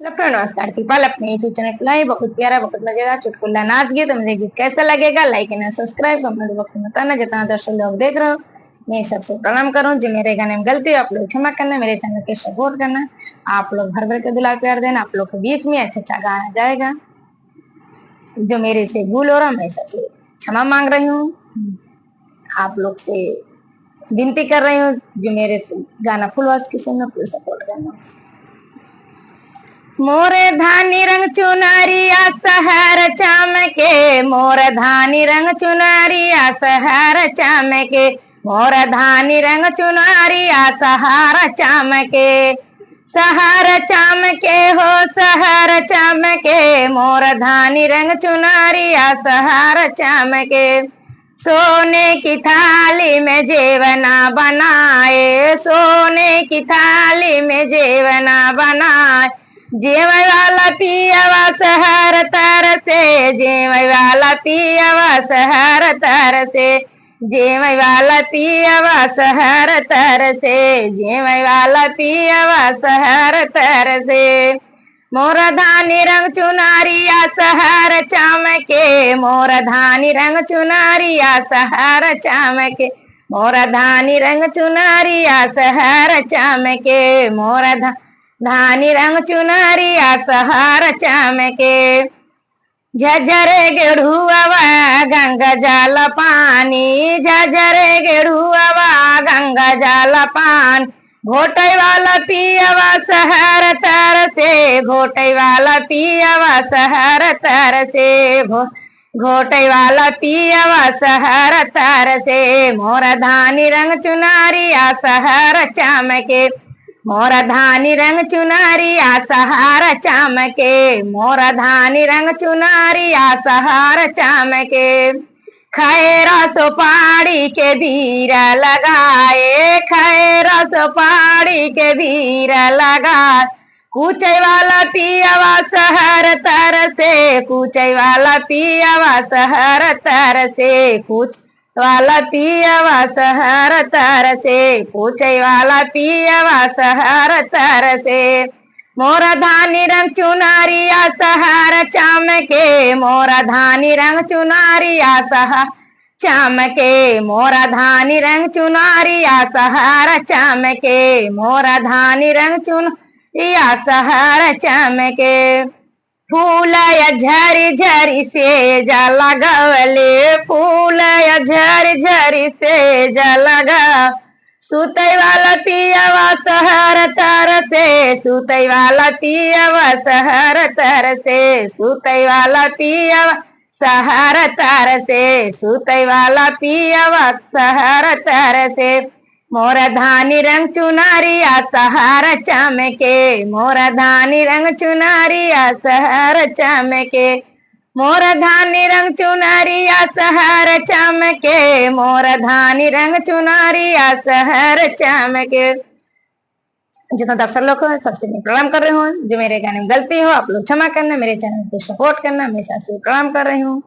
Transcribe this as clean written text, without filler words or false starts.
नमस्कार दीपाल अपने YouTube channel पर लाए। बहुत प्यारा बहुत मजेदार चुटकुला नाच गीत। मुझे गीत कैसा लगेगा like and subscribe comment box में बताना। जितना दर्शक लोग देख रहे हो मैं सबसे प्रणाम करूँ। जो मेरे गाने में गलती हो आप लोग क्षमा करना, मेरे चैनल के सपोर्ट करना। आप लोग भर भर के दुलार प्यार देना। आप लोग के बीच में अच्छा गाना जाएगा। जो मेरे से भूल हो रहा मैं सबसे क्षमा मांग रही हूँ। आप लोग से विनती कर रही हूँ जो मेरे से गाना फुल आवाज की सुनना, फुल सपोर्ट करना। मोरे धानी रंग चुनरिया सहर चमके, मोर धानी रंग चुनरिया सहर चमके, मोर धानी रंग चुनरिया सहर चमके, सहर चमके हो सहर चमके, मोर धानी रंग चुनरिया सहर चमके। सोने की थाली में जेवना बनाए, सोने की थाली में जेवना बनाए, जेवै वाला पियवा सहर तर से, जेवै वाला पियवा सहर तर से, जेवै वाला पियवा सहर तर से, जेवै वाला पियवा सहर तर से। मोर धानी रंग चुनरिया सहर चमके, मोर धानी रंग चुनरिया सहर चमके, मोर धानी रंग चुनरिया सहर चमके, मोर धानी रंग चुनरिया सहर चमके। झझरे गेढ़ुआवा गंगा जल पानी, झझरे गेढ़ुआवा गंगा जल पान, घोटै वाला पियवा सहर तर से, घोटै वाला पियवा सहर तर से, घोटै वाला पियवा सहर तर से। मोर धानी रंग चुनरिया सहर चमके, मोर धानी रंग चुनरिया सहर चमके, मोर धानी रंग चुनरिया सहर चमके। खैरा सुपारी के भीर लगाए, खैरा सुपारी के भीर लगाए, कूचै वाला पियवा सहर तर से, कूचै वाला पियवा सहर तर से, कूच वाला पियवा सहर तर से, कूचै वाला पियवा सहर तर से। मोर धानी रंग चुनरिया सहर चमके, मोर धानी रंग चुनरिया सहर चमके, मोर धानी रंग चुनरिया सहर चमके, मोर धानी रंग चुनरिया सहर चमके। फूलया झरी झरी से लगवले, फूलया झरी झरी से लगा, सुतै वाला पियवा सहर तर से, सुतै वाला पियवा सहर तर से, सुतै वाला पियवा सहर तर से, सुतै वाला पियवा सहर तर से। मोर धानी रंग चुनरिया सहर चमके, मोर धानी रंग चुनरिया सहर चमके, मोर धानी रंग चुनरिया सहर चमके, मोर धानी रंग चुनरिया सहर चमके। जितना दर्शक लोग को सबसे मैं प्रणाम कर रही हूँ। जो मेरे गाने में गलती हो आप लोग क्षमा करना, मेरे चैनल को सपोर्ट करना, हमेशा से प्रणाम कर रही हूँ।